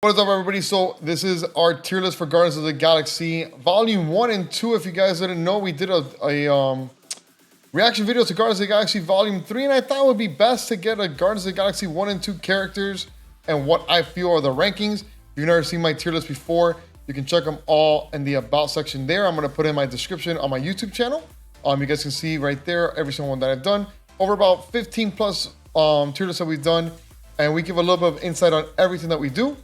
What is up, everybody? So this is our tier list for Guardians of the Galaxy Volume 1 and 2. If you guys didn't know, we did a reaction video to Guardians of the Galaxy Volume 3, and I thought it would be best to get a Guardians of the Galaxy 1 and 2 characters and what I feel are the rankings. If you've never seen my tier list before, you can check them all in the About section there. I'm going to put in my description on my YouTube channel. You guys can see right there every single one that I've done. Over about 15 plus tier lists that we've done, and we give a little bit of insight on everything that we do.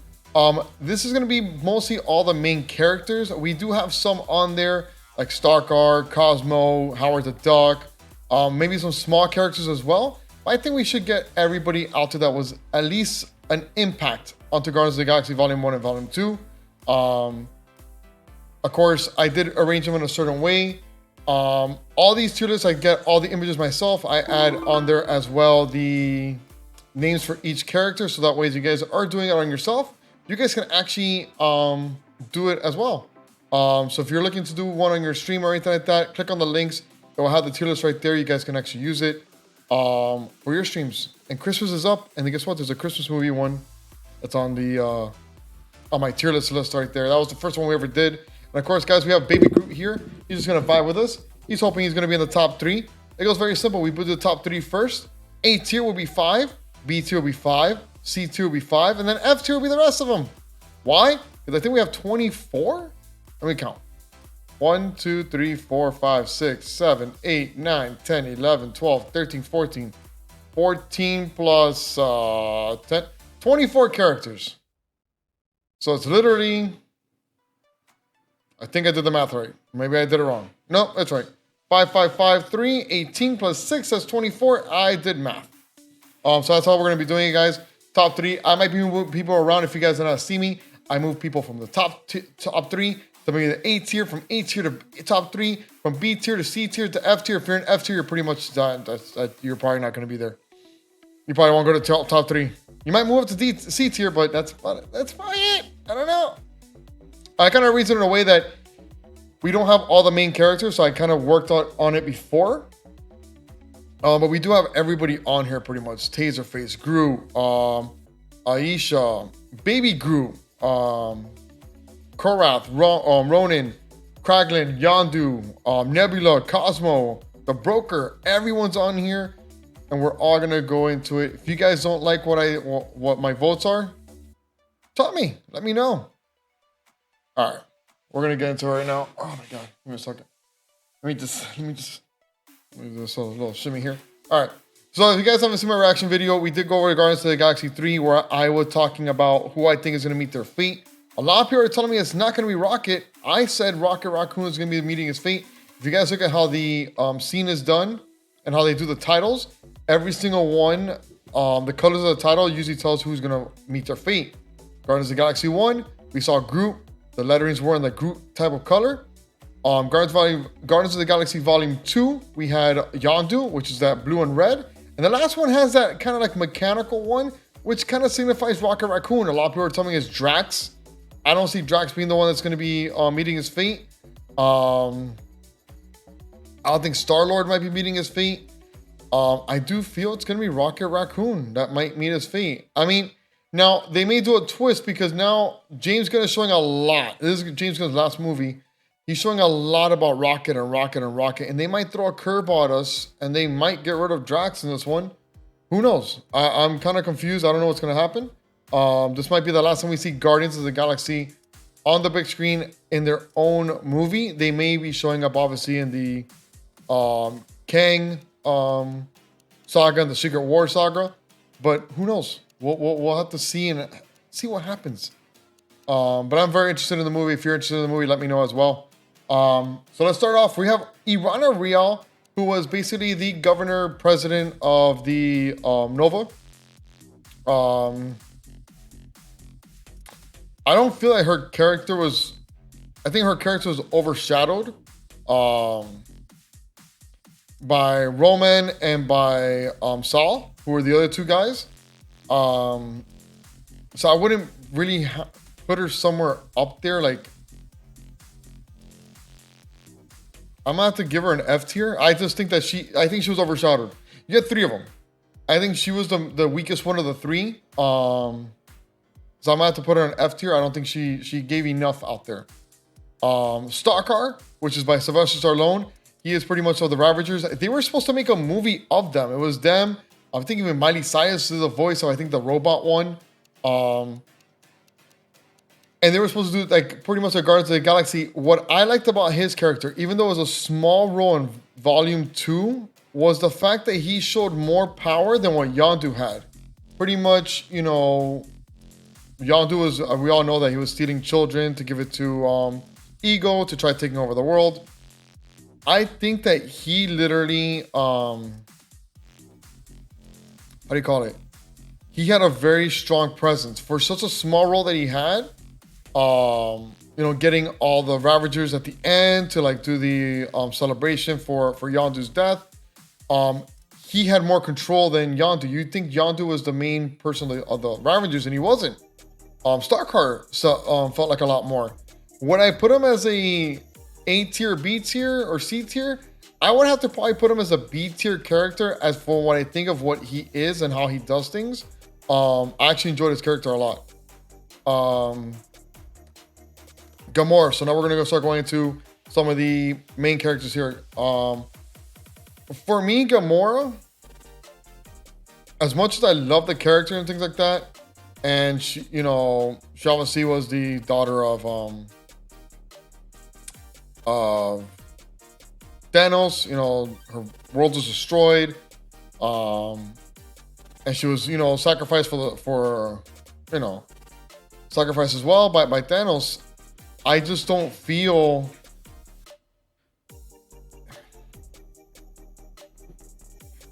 This is going to be mostly all the main characters. We do have some on there like Starkar, Cosmo, Howard the Duck, maybe some small characters as well. But I think we should get everybody out there that was at least an impact onto Guardians of the Galaxy Volume 1 and Volume 2. Of course, I did arrange them in a certain way. All these tier lists, I get all the images myself. I add on there as well the names for each character, so that way as you guys are doing it on yourself, you guys can actually do it as well. So if you're looking to do one on your stream or anything like that, click on the links. It will have the tier list right there. You guys can actually use it for your streams. And Christmas is up, and guess what? There's a Christmas movie one that's on the on my tier list right there. That was the first one we ever did. And of course, guys, we have Baby Groot here. He's just gonna vibe with us. He's hoping he's gonna be in the top 3. It goes very simple. We put the top 3 first. A tier will be 5. B tier will be 5. C tier will be 5, and then F tier will be the rest of them. Why? Because I think we have 24. Let me count. 1, 2, 3, 4, 5, 6, 7, 8, 9, 10, 11, 12, 13, 14. 14 plus 10. 24 characters. So it's literally, I think I did the math right. Maybe I did it wrong. No, that's right. 5, 5, 5, 3, 18 plus 6, that's 24. I did math. So that's how we're going to be doing it, guys. Top 3. I might be moving people around if you guys do not see me. I move people from the top 3 to maybe the A tier, from A tier to top 3, from B tier to C tier to F tier. If you're in F tier, you're pretty much done. You're probably not going to be there. You probably won't go to top 3. You might move up to C tier, but that's probably it. I don't know. I kind of reasoned in a way that we don't have all the main characters, so I kind of worked on it before. But we do have everybody on here pretty much. Taserface, Groot, Aisha, Baby Groot, Korath, Ronan, Kraglin, Yondu, Nebula, Cosmo, the Broker. Everyone's on here, and we're all gonna go into it. If you guys don't like what my votes are, tell me. Let me know. All right, we're gonna get into it right now. Oh my god, give me a second. Let me just do a little shimmy here. All right. So if you guys haven't seen my reaction video, we did go over Guardians of the Galaxy 3, where I was talking about who I think is going to meet their fate. A lot of people are telling me it's not going to be Rocket. I said Rocket Raccoon is going to be meeting his fate. If you guys look at how the scene is done and how they do the titles, every single one, the colors of the title usually tells who's going to meet their fate. Guardians of the Galaxy 1, we saw Groot. The letterings were in the Groot type of color. Guardians of the Galaxy Volume 2, we had Yondu, which is that blue and red. And the last one has that kind of like mechanical one, which kind of signifies Rocket Raccoon. A lot of people are telling me it's Drax. I don't see Drax being the one that's going to be meeting his fate. I don't think Star-Lord might be meeting his fate. I do feel it's going to be Rocket Raccoon that might meet his fate. I mean, now they may do a twist because now James Gunn is showing a lot. This is James Gunn's last movie. He's showing a lot about Rocket, and they might throw a curveball at us, and they might get rid of Drax in this one. Who knows? I'm kind of confused. I don't know what's going to happen. This might be the last time we see Guardians of the Galaxy on the big screen in their own movie. They may be showing up, obviously, in the Kang saga and the Secret War saga, but who knows? We'll have to see and see what happens. But I'm very interested in the movie. If you're interested in the movie, let me know as well. So let's start off. We have Irana Real, who was basically the governor president of the Nova. I don't feel like her character was, I think her character was overshadowed by Roman and by Saul, who were the other two guys. So I wouldn't really put her somewhere up there. Like, I'm gonna have to give her an F tier. I just think that I think she was overshadowed. You had 3 of them. I think she was the weakest one of the 3. So I'm gonna have to put her in F tier. I don't think she gave enough out there. Stalker, which is by Sylvester Stallone. He is pretty much of the Ravagers. They were supposed to make a movie of them. It was them. I'm thinking even Miley Cyrus is the voice of, I think, the robot one. And they were supposed to do like pretty much a Guardians of the Galaxy. What I liked about his character, even though it was a small role in Volume 2, was the fact that he showed more power than what Yondu had. Pretty much, you know, Yondu was, we all know that he was stealing children to give it to Ego to try taking over the world. I think that he literally, how do you call it? He had a very strong presence for such a small role that he had. You know, getting all the Ravagers at the end to like do the celebration for Yondu's death. He had more control than Yondu. You'd think Yondu was the main person of the Ravagers, and he wasn't. Starkheart felt like a lot more. Would I put him as a tier, B tier, or C tier? I would have to probably put him as a B tier character as for what I think of what he is and how he does things. I actually enjoyed his character a lot. Gamora. So now we're gonna start going into some of the main characters here. For me, Gamora, as much as I love the character and things like that, and she, you know, she obviously was the daughter of Thanos. You know, her world was destroyed, and she was, you know, sacrificed sacrificed as well by Thanos. I just don't feel.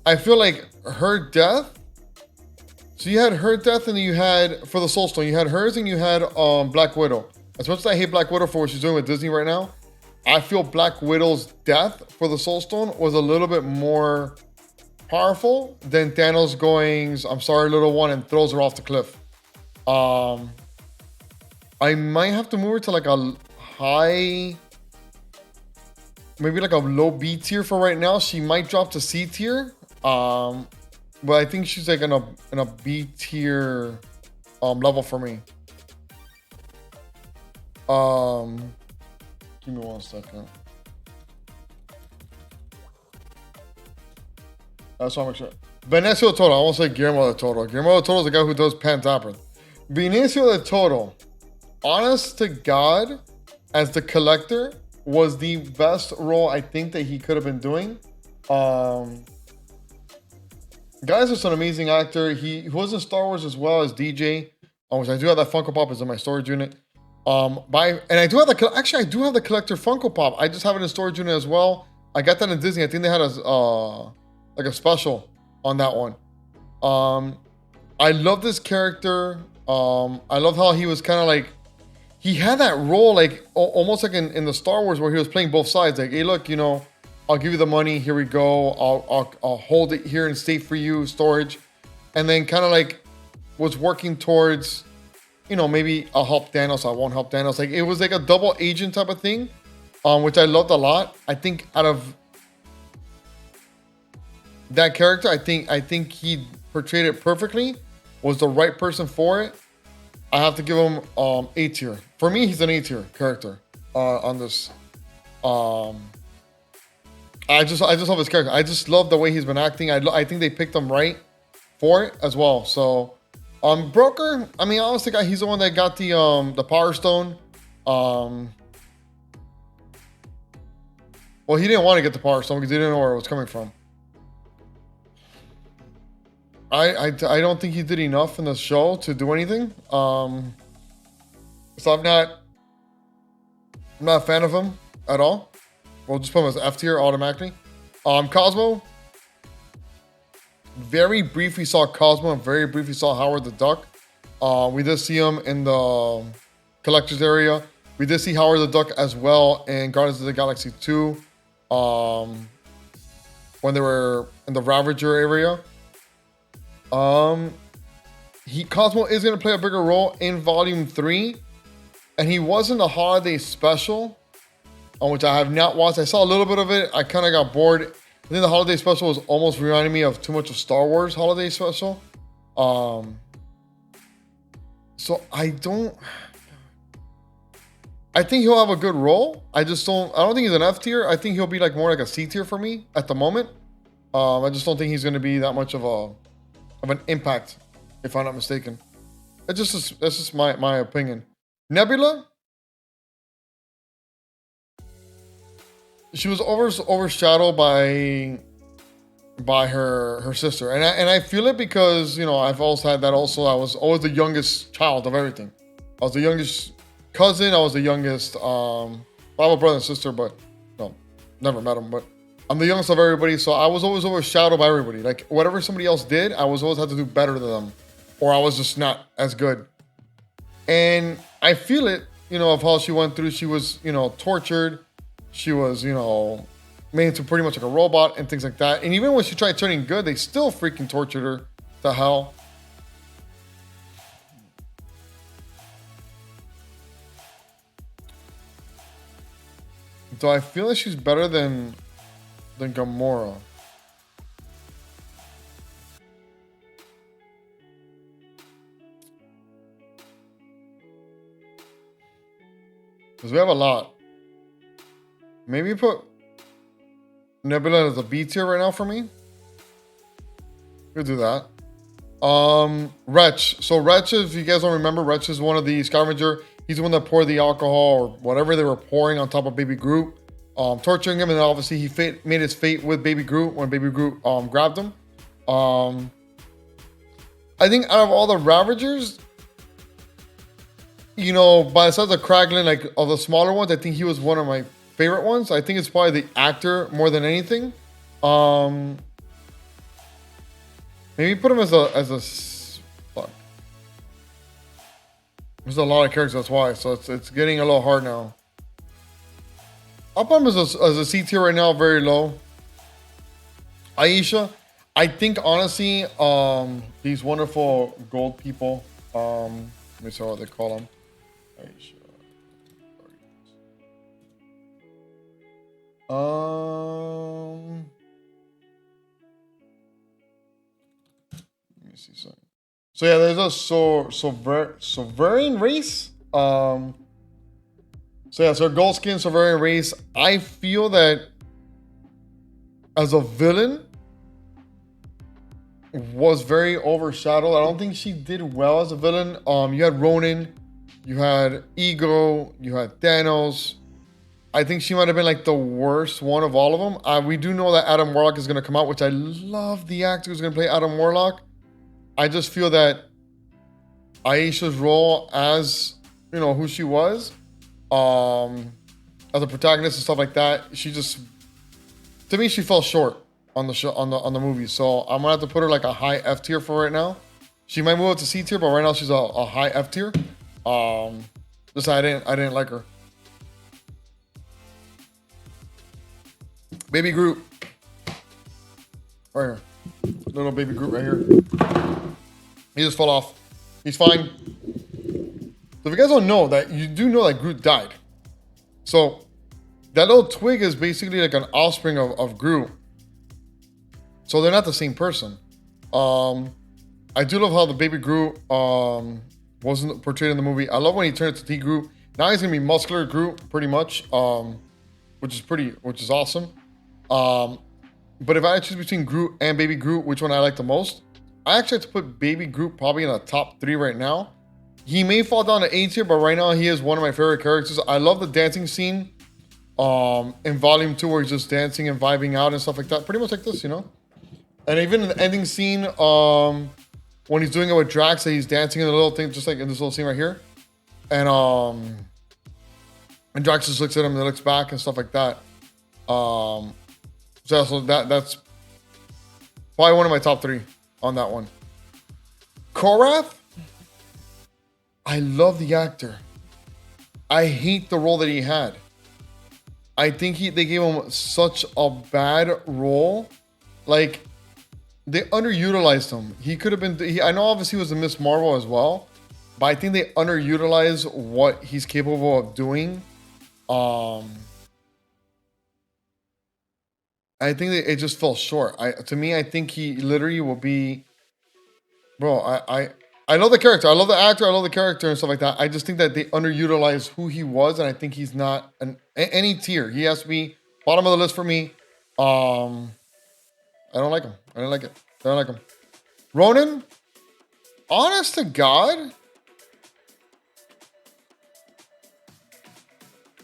I feel like her death. So you had her death, and then you had, for the Soul Stone, you had hers, and you had Black Widow. As much as I hate Black Widow for what she's doing with Disney right now, I feel Black Widow's death for the Soul Stone was a little bit more powerful than Thanos going, "I'm sorry, little one," and throws her off the cliff. I might have to move her to like a high, maybe like a low B tier for right now. She might drop to C tier. But I think she's like in a B tier level for me. Give me 1 second. That's what I'm sure. Benicio del Toro. I won't say Guillermo del Toro. Guillermo del Toro is the guy who does Pan's Labyrinth. Benicio del Toro, honest to God, as the Collector, was the best role I think that he could have been doing. Guy's just an amazing actor. He was in Star Wars as well as DJ, which I do have that Funko Pop is in my storage unit. And I do have I do have the Collector Funko Pop. I just have it in storage unit as well. I got that in Disney. I think they had like a special on that one. I love this character. I love how he was kind of like, he had that role like almost like in the Star Wars where he was playing both sides. Like, hey, look, you know, I'll give you the money. Here we go. I'll hold it here and stay for you, storage. And then kind of like was working towards, you know, maybe I'll help Thanos, I won't help Thanos. Like, it was like a double agent type of thing, which I loved a lot. I think out of that character, I think he portrayed it perfectly. Was the right person for it. I have to give him A tier. For me, he's an A tier character on this. I just love his character. I just love the way he's been acting. I think they picked him right for it as well. So, Broker. I mean, honestly, he's the one that got the Power Stone. Well, he didn't want to get the Power Stone because he didn't know where it was coming from. I don't think he did enough in the show to do anything. So I'm not a fan of him at all. We'll just put him as F tier automatically. Cosmo. Very briefly saw Cosmo and very briefly saw Howard the Duck. We did see him in the collector's area. We did see Howard the Duck as well in Guardians of the Galaxy 2. When they were in the Ravager area. Cosmo is going to play a bigger role in Volume 3. And he was in the holiday special, which I have not watched. I saw a little bit of it. I kind of got bored. I think the holiday special was almost reminding me of too much of Star Wars holiday special. So I think he'll have a good role. I don't think he's an F tier. I think he'll be like more like a C tier for me at the moment. I just don't think he's going to be that much of an impact, if I'm not mistaken. That's just my opinion. Nebula, she was overshadowed by her sister, and I feel it because I've also had that. Also, I was always the youngest child of everything. I was the youngest cousin. I was the youngest. I have a brother and sister, but no, never met them. But I'm the youngest of everybody, so I was always overshadowed by everybody. Like whatever somebody else did, I was always had to do better than them, or I was just not as good. And I feel it, of how she went through. She was, tortured. She was, made into pretty much like a robot and things like that. And even when she tried turning good, they still freaking tortured her to hell. So I feel like she's better than Gamora. Because we have a lot. Maybe put Nebula as a B tier right now for me. We'll do that. Wretch. So Wretch, if you guys don't remember, Wretch is one of the scavenger. He's the one that poured the alcohol or whatever they were pouring on top of Baby Groot, torturing him, and then obviously he made his fate with Baby Groot when Baby Groot grabbed him. I think out of all the Ravagers, besides the Kraglin, like of the smaller ones, I think he was one of my favorite ones. I think it's probably the actor more than anything. Maybe put him as a fuck. There's a lot of characters, that's why. So it's getting a little hard now. I'll put him as a C tier right now, very low. Aisha, I think honestly, these wonderful gold people, let me see what they call them. Aisha. Let me see something. So yeah, there's a sovereign race. So yeah, so gold skin sovereign race. I feel that as a villain was very overshadowed. I don't think she did well as a villain. You had Ronin, you had Ego, you had Thanos. I think she might have been like the worst one of all of them. We do know that Adam Warlock is going to come out, which I love the actor who's going to play Adam Warlock. I just feel that Aisha's role as, who she was, as a protagonist and stuff like that, she just, to me, she fell short on the show, on the movie. So I'm gonna have to put her like a high F tier for right now. She might move up to C tier, but right now she's a high F tier. Just I didn't like her. Baby Groot. Right here. Little baby Groot right here. He just fell off. He's fine. So if you guys don't know that, you do know that Groot died. So that little twig is basically like an offspring of Groot. So they're not the same person. I do love how the baby Groot wasn't portrayed in the movie. I love when he turned to T Groot. Now he's gonna be muscular Groot, pretty much, which is awesome. But if I had to choose between Groot and Baby Groot, which one I like the most? I actually have to put Baby Groot probably in the top 3 right now. He may fall down to A tier, but right now he is one of my favorite characters. I love the dancing scene in Volume 2 where he's just dancing and vibing out and stuff like that. Pretty much like this, And even in the ending scene, when he's doing it with Drax, that he's dancing in the little thing, just like in this little scene right here. And Drax just looks at him and looks back and stuff like that. So that's probably one of my top 3 on that one. Korath, I love the actor. I hate the role that he had. I think they gave him such a bad role. Like, they underutilized him. He could have been, I know obviously he was a Miss Marvel as well, but I think they underutilized what he's capable of doing. I think that it just fell short. To me, I think he literally will be, bro. I love the character. I love the actor. I love the character and stuff like that. I just think that they underutilize who he was, and I think he's not any tier. He has to be bottom of the list for me. I don't like him. I don't like it. I don't like him. Ronan, honest to God,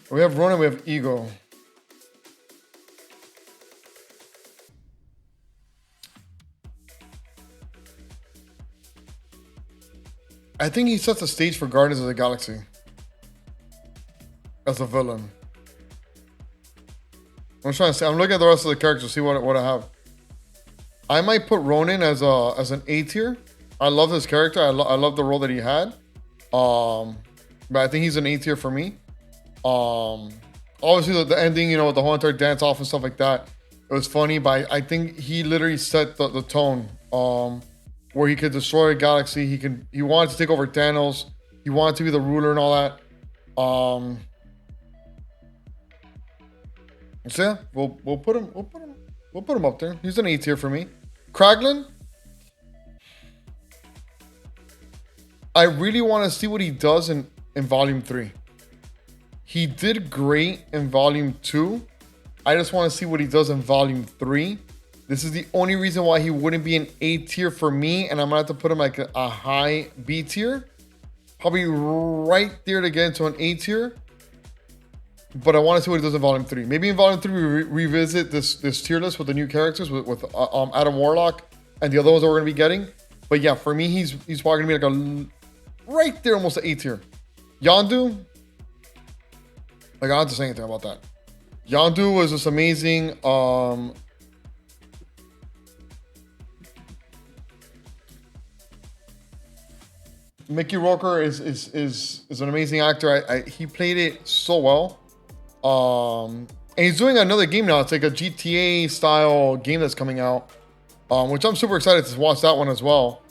we have Ronan. We have Ego. I think he sets the stage for Guardians of the Galaxy as a villain. I'm trying to say. I'm looking at the rest of the characters to see what I have. I might put Ronan as an A tier. I love this character. I love the role that he had. But I think he's an A tier for me. Obviously the ending, you know, with the whole entire dance off and stuff like that, it was funny. But I think he literally set the tone. Where he could destroy a galaxy. He wanted to take over Thanos. He wanted to be the ruler and all that. So yeah, we'll put him up there. He's an A tier for me. Kraglin, I really want to see what he does in Volume 3. He did great in Volume 2. I just want to see what he does in Volume 3. This is the only reason why he wouldn't be an A tier for me, and I'm gonna have to put him like a high B tier. Probably right there to get into an A tier. But I want to see what he does in Volume 3. Maybe in Volume 3 we revisit this tier list with the new characters with Adam Warlock and the other ones that we're gonna be getting. But yeah, for me he's probably gonna be like right there, almost an A tier. Yondu, like I don't have to say anything about that. Yondu was just amazing. Mickey Rourke is an amazing actor. He played it so well. And he's doing another game now. It's like a GTA style game that's coming out, which I'm super excited to watch that one as well,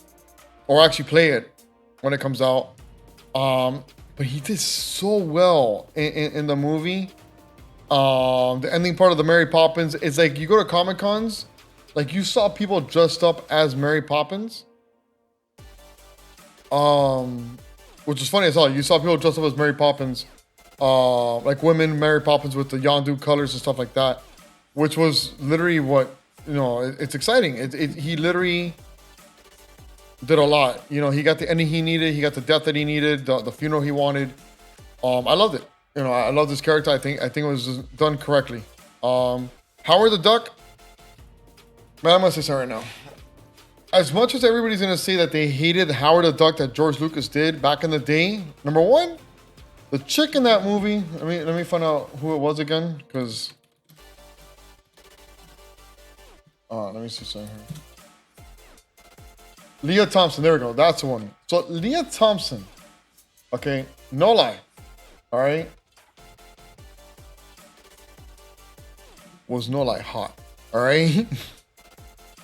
or actually play it when it comes out. But he did so well in the movie. The ending part of the Mary Poppins, it's like you go to Comic Cons, like you saw people dressed up as Mary Poppins. Which is funny as hell. You saw people dressed up as Mary Poppins, like women Mary Poppins with the Yondu colors and stuff like that, which was literally what, you know, it's exciting. He literally did a lot. You know, he got the ending he needed. He got the death that he needed, the funeral he wanted. I loved it. You know, I love this character. I think it was done correctly. Howard the Duck, man, I'm gonna say something right now. As much as everybody's gonna say that they hated Howard the Duck that George Lucas did back in the day, number one, the chick in that movie. Let me find out who it was again, because let me see something here. Leah Thompson. There we go. That's the one. So Leah Thompson. Okay, no lie. All right, was no lie hot. All right.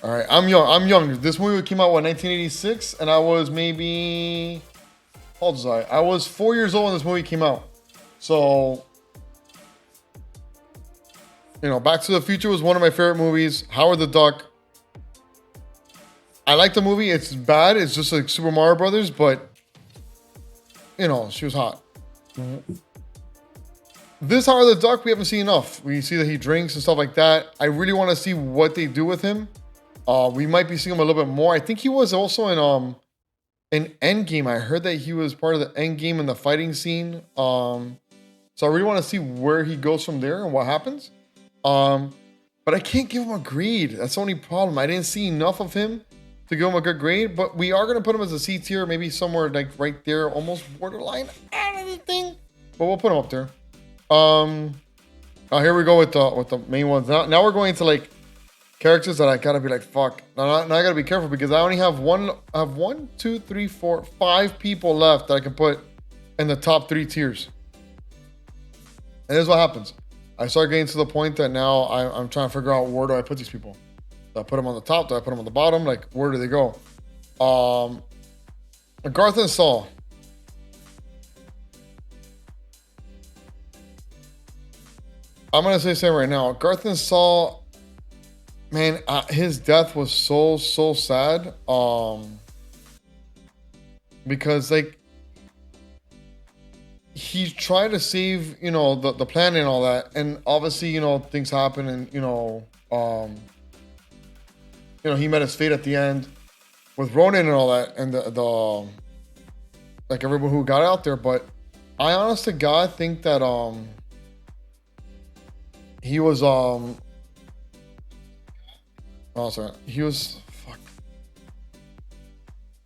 All right, I'm young. This movie came out, what, 1986? And I was maybe... How old was I? I was 4 years old when this movie came out. So... You know, Back to the Future was one of my favorite movies. Howard the Duck. I like the movie. It's bad. It's just like Super Mario Brothers, but... You know, she was hot. This Howard the Duck, we haven't seen enough. We see that he drinks and stuff like that. I really want to see what they do with him. We might be seeing him a little bit more. I think he was also in Endgame. I heard that he was part of the Endgame in the fighting scene. So I really want to see where he goes from there and what happens. But I can't give him a grade. That's the only problem. I didn't see enough of him to give him a good grade. But we are going to put him as a C tier, maybe somewhere like right there, almost borderline out of the thing. But we'll put him up there. Here we go with the main ones. Now we're going to like characters that I gotta be like, fuck. Now I gotta be careful because I only have one, two, three, four, 5 people left that I can put in the top 3 tiers. And here's what happens. I start getting to the point that now I'm trying to figure out, where do I put these people? Do I put them on the top? Do I put them on the bottom? Like, where do they go? Garth and Saul. I'm gonna say something right now. Garth and Saul, man, his death was so sad. because like he tried to save, you know, the planet and all that, and obviously, you know, things happen, and you know, he met his fate at the end with Ronan and all that, and the like everyone who got out there. But I honest to God think that he was oh sorry, he was fuck.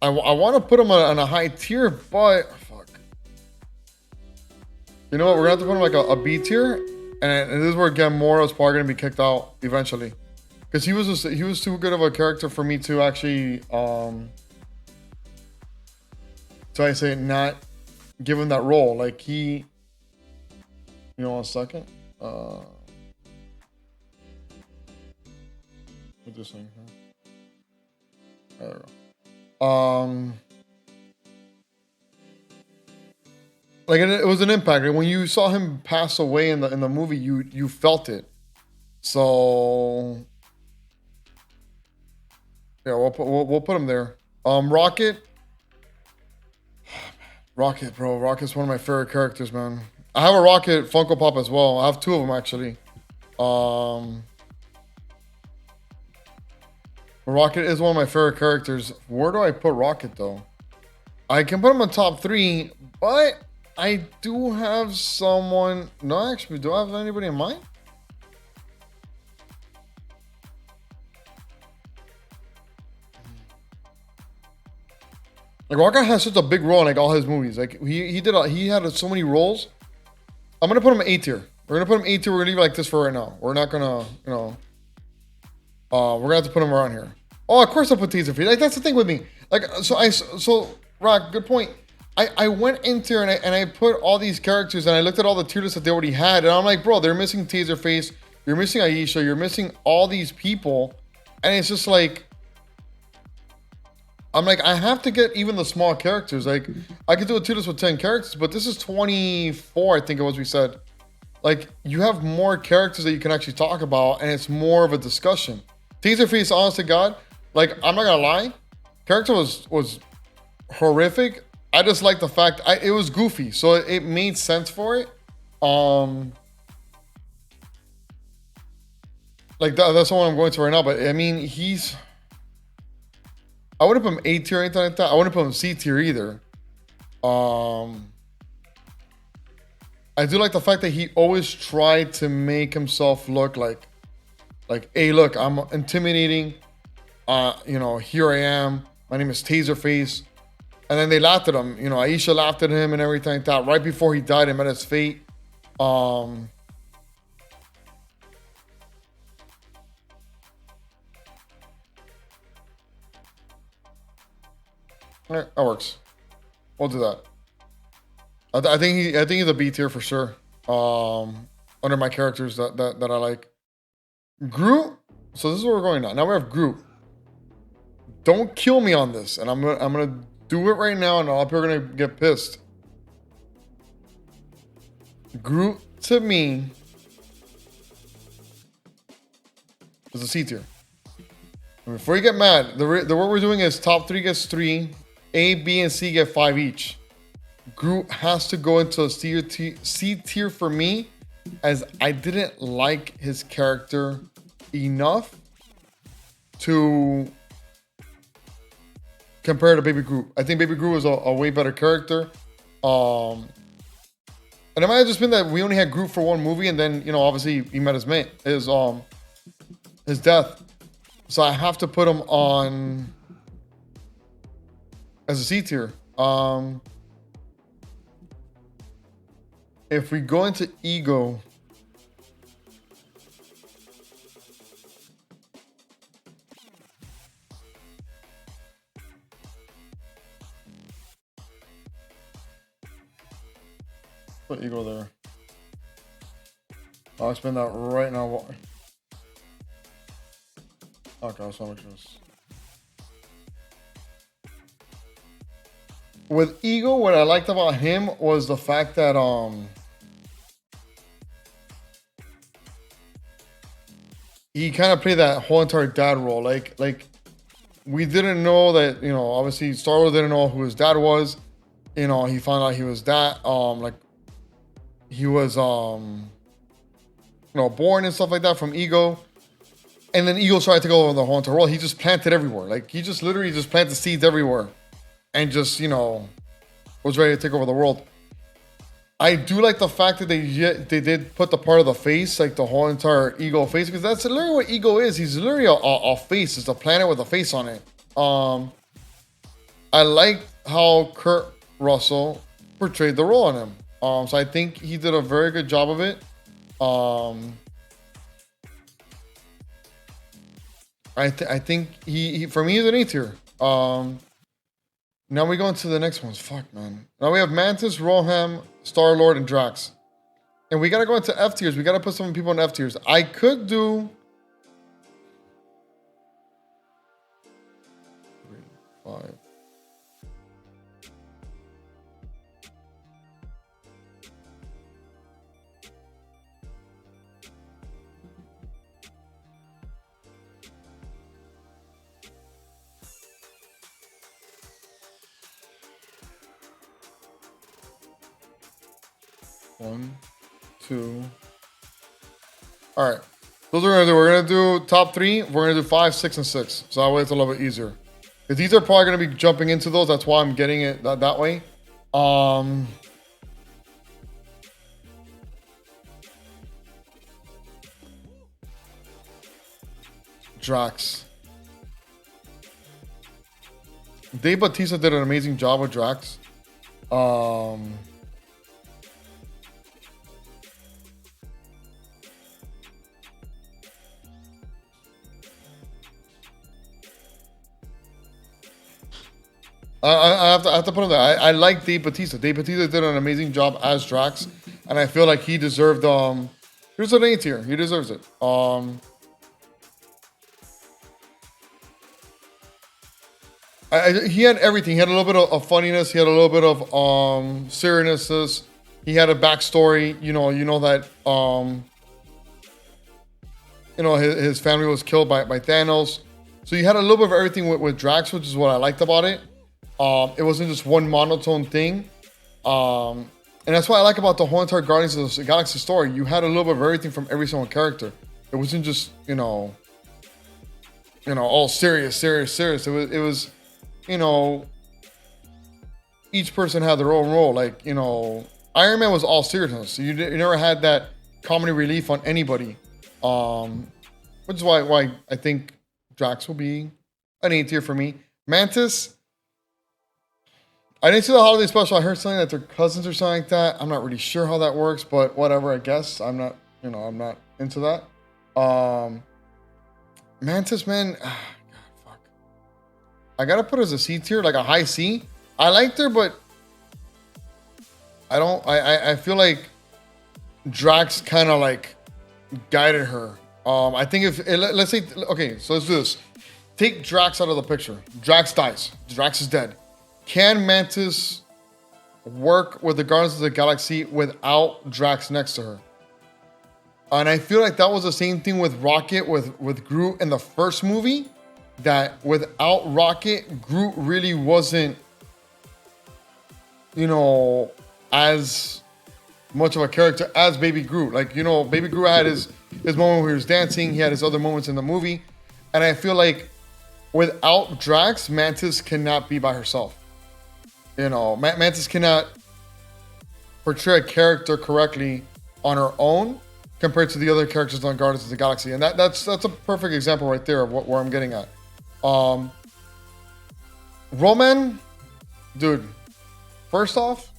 I want to put him on a high tier, but fuck. You know what? We're gonna have to put him like a B tier, and this is where Gamora is probably gonna be kicked out eventually, because he was too good of a character for me to actually so I say not give him that role. Like he, you know, 1 second. Put this thing here. There we go. Like it was an impact. When you saw him pass away in the movie, you felt it. So yeah, we'll put him there. Rocket, bro. Rocket's one of my favorite characters, man. I have a Rocket Funko Pop as well. I have 2 of them actually. Rocket is one of my favorite characters. Where do I put Rocket though? I can put him on top 3, but I do have someone. No, actually, do I have anybody in mind? Like Rocket has such a big role in like all his movies. Like he had so many roles. I'm gonna put him A tier. We're gonna put him A tier. We're gonna leave it like this for right now. We're not gonna, you know. We're gonna have to put him around here. Oh, of course I'll put Taserface. Like that's the thing with me. Like so Rock, good point. I went into and I put all these characters and I looked at all the tier lists that they already had, and I'm like, bro, they're missing Taserface, you're missing Aisha, you're missing all these people, and it's just like, I'm like, I have to get even the small characters. Like I could do a tier list with 10 characters, but this is 24, I think it was we said. Like you have more characters that you can actually talk about, and it's more of a discussion. Taserface, honest to God, like I'm not gonna lie, character was horrific. I just like the fact it was goofy, so it made sense for it. Like that's the one I'm going to right now. But I mean, I wouldn't put him A tier or anything like that. I wouldn't put him C tier either. I do like the fact that he always tried to make himself look like, hey, look, I'm intimidating. You know, here I am. My name is Taserface. And then they laughed at him. You know, Aisha laughed at him and everything like that. Right before he died and met his fate. That works. We'll do that. I think he's a B tier for sure. Under my characters that I like. Groot. So this is where we're going now. Now we have Groot. Don't kill me on this, and I'm gonna do it right now, and all people are gonna get pissed. Groot to me is a C tier. And before you get mad, the what we're doing is top 3 gets 3, A, B, and C get 5 each. Groot has to go into a C tier for me, as I didn't like his character enough to compare to Baby Groot. I think Baby Groot was a way better character. And it might have just been that we only had Groot for 1 movie, and then, you know, obviously he met his death. So I have to put him on as a C tier. If we go into ego, put ego there. I'll spend that right now. Okay, so much this. With ego, what I liked about him was the fact that he kind of played that whole entire dad role. Like we didn't know that, obviously Star-Lord didn't know who his dad was. He found out he was that, like he was, born and stuff like that from Ego. And then Ego started to go over the whole entire world. He just planted everywhere. Like he just literally just planted seeds everywhere and just, was ready to take over the world. I do like the fact that they did put the part of the face, like the whole entire Ego face, because that's literally what Ego is. He's literally a face. It's a planet with a face on it. I like how Kurt Russell portrayed the role on him. So I think he did a very good job of it. I think he for me, he's an A tier. Now we go into the next ones. Fuck, man. Now we have Mantis, Rohan, Star-Lord, and Drax. And we got to go into F tiers. We got to put some people in F tiers. I could do 3, 5. One, 2. All right. Those are gonna do. We're gonna do top 3. We're gonna do 5, 6, and 6. So that way it's a little bit easier. Because these are probably gonna be jumping into those. That's why I'm getting it that way. Drax. Dave Bautista did an amazing job with Drax. I have to put him there. I like Dave Bautista. Dave Bautista did an amazing job as Drax, and I feel like he deserved here's an A tier. He deserves it. He had everything. He had a little bit of funniness. He had a little bit of seriousness. He had a backstory. You know that his family was killed by Thanos. So you had a little bit of everything with Drax, which is what I liked about it. It wasn't just one monotone thing. And that's what I like about the whole entire Guardians of the Galaxy story. You had a little bit of everything from every single character. It wasn't just, all serious. It was, each person had their own role. Like, Iron Man was all seriousness. So you never had that comedy relief on anybody. Which is why I think Drax will be an A tier for me. Mantis, I didn't see the holiday special. I heard something that they're cousins or something like that. I'm not really sure how that works, but whatever, I guess. I'm not into that. Mantis, man, God, fuck. I gotta put her as a C tier, like a high C. I liked her, but I feel like Drax kind of like guided her. I think let's say, okay, so let's do this. Take Drax out of the picture. Drax dies. Drax is dead. Can Mantis work with the Guardians of the Galaxy without Drax next to her? And I feel like that was the same thing with Rocket, with Groot in the first movie, that without Rocket, Groot really wasn't, as much of a character as Baby Groot. Like, Baby Groot had his moment where he was dancing. He had his other moments in the movie. And I feel like without Drax, Mantis cannot be by herself. Mantis cannot portray a character correctly on her own compared to the other characters on Guardians of the Galaxy. And that's a perfect example right there of where I'm getting at. Roman, dude, first off,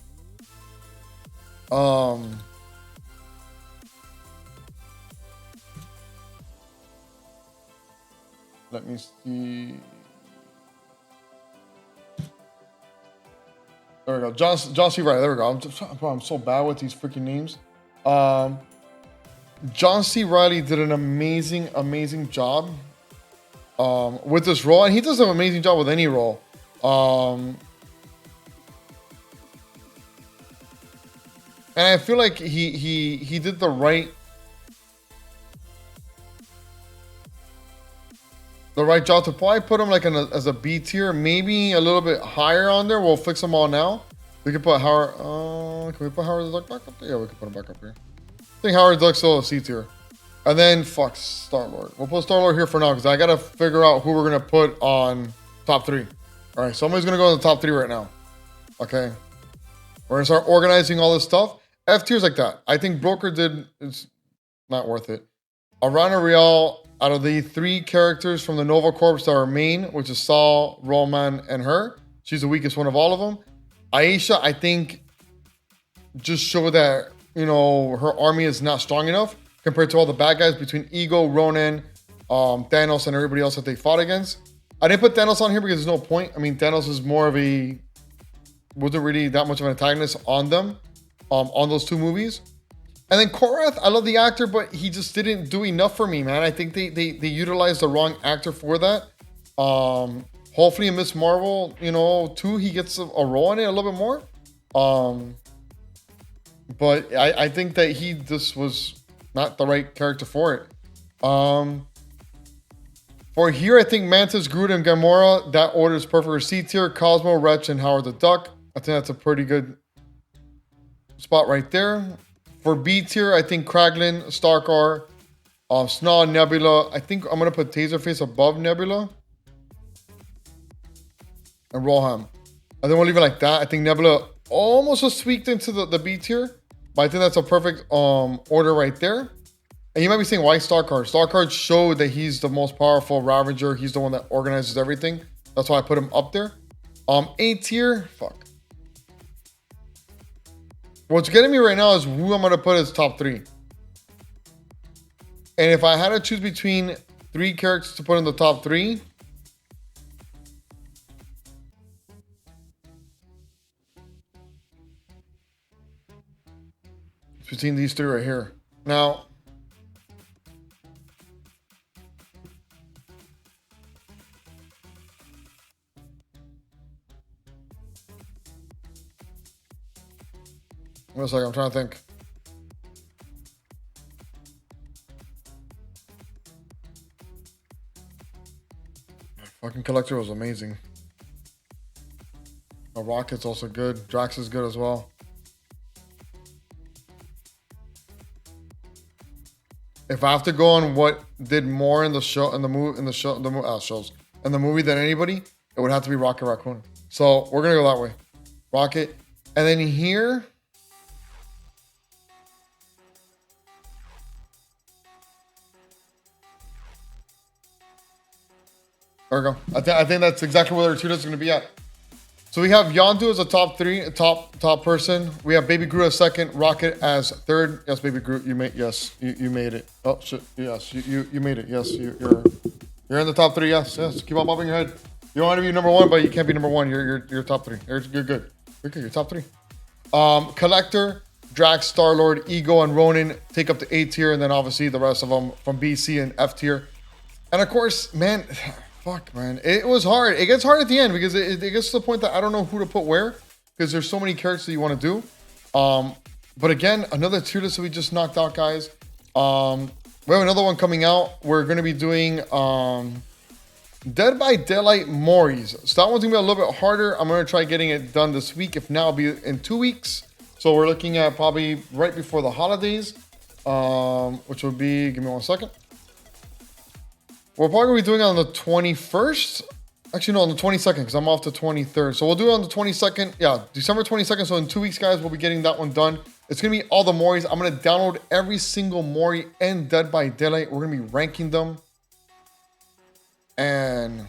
let me see. There we go. John C. Reilly. There we go. I'm so bad with these freaking names. John C. Reilly did an amazing job with this role, and he does an amazing job with any role. And I feel like he did the right. the right job to probably put them like as a B tier, maybe a little bit higher on there. We'll fix them all now. We can put Howard. Can we put Howard the Duck back up there? Yeah, we can put him back up here. I think Howard the Duck's still a C tier. And then fuck Star-Lord. We'll put Star-Lord here for now because I gotta figure out who we're gonna put on top 3. All right, somebody's gonna go in the top 3 right now. Okay, we're gonna start organizing all this stuff. F tiers like that. I think Broker did. It's not worth it. Arana Real. Out of the 3 characters from the Nova Corps that are main, which is Saul, Roman, and her, she's the weakest one of all of them. Aisha, I think, just showed that, you know, her army is not strong enough compared to all the bad guys between Ego, Ronan, Thanos, and everybody else that they fought against. I didn't put Thanos on here because there's no point. I mean, Thanos is more of a, wasn't really that much of an antagonist on them, on those 2 movies. And then Korath, I love the actor, but he just didn't do enough for me, man. I think they utilized the wrong actor for that. Hopefully in Miss Marvel, you know, 2, he gets a role in it a little bit more. But I think that he just was not the right character for it. For here, I think Mantis, Groot, and Gamora, that order is perfect for C tier. Cosmo, Wretch, and Howard the Duck. I think that's a pretty good spot right there. For B tier, I think Kraglin, Starkar, Snow, Nebula. I think I'm going to put Taserface above Nebula. And Rohan. I think we'll leave it like that. I think Nebula almost was tweaked into the B tier. But I think that's a perfect order right there. And you might be saying, why Starkar? Starkar showed that he's the most powerful Ravager. He's the one that organizes everything. That's why I put him up there. A tier, fuck. What's getting me right now is who I'm going to put as top 3. And if I had to choose between 3 characters to put in the top 3, it's between these 3 right here. Now, wait a second, I'm trying to think. Fucking Collector was amazing. Rocket's also good. Drax is good as well. If I have to go on what did more in the show, in the movie than anybody, it would have to be Rocket Raccoon. So we're gonna go that way. Rocket, and then here. There we go. I think that's exactly where their tier list is going to be at. So we have Yondu as a top 3, top person. We have Baby Groot as second, Rocket as third. Yes, Baby Groot, you made you made it. Oh shit, yes, you made it. Yes, you're in the top 3. Yes. Keep on bobbing your head. You want to be number 1, but you can't be number 1. You're top 3. You're good. You're good. You're top 3. Collector, Drax, Star-Lord, Ego, and Ronan take up the A tier, and then obviously the rest of them from B, C, and F tier. And of course, man. Fuck, man. It was hard. It gets hard at the end because it gets to the point that I don't know who to put where because there's so many characters that you want to do. But again, another tier list that we just knocked out, guys. We have another one coming out. We're going to be doing Dead by Daylight Moris. So that one's going to be a little bit harder. I'm going to try getting it done this week. If not, it'll be in 2 weeks. So we're looking at probably right before the holidays, which would be, give me 1 second. We're probably going to be doing it on the 21st. Actually, no, on the 22nd, because I'm off the 23rd. So we'll do it on the 22nd. Yeah, December 22nd. So in 2 weeks, guys, we'll be getting that one done. It's going to be all the Moris. I'm going to download every single Mori and Dead by Daylight. We're going to be ranking them. And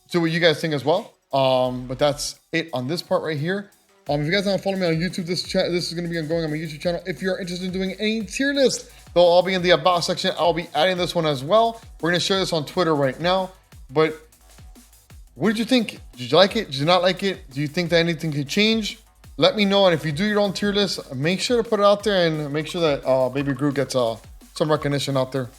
see what you guys think as well. But that's it on this part right here. If you guys want to follow me on YouTube, this is going to be going on my YouTube channel. If you're interested in doing any tier list, they'll all be in the About section. I'll be adding this one as well. We're going to share this on Twitter right now. But what did you think? Did you like it? Did you not like it? Do you think that anything could change? Let me know. And if you do your own tier list, make sure to put it out there and make sure that Baby Groot gets some recognition out there.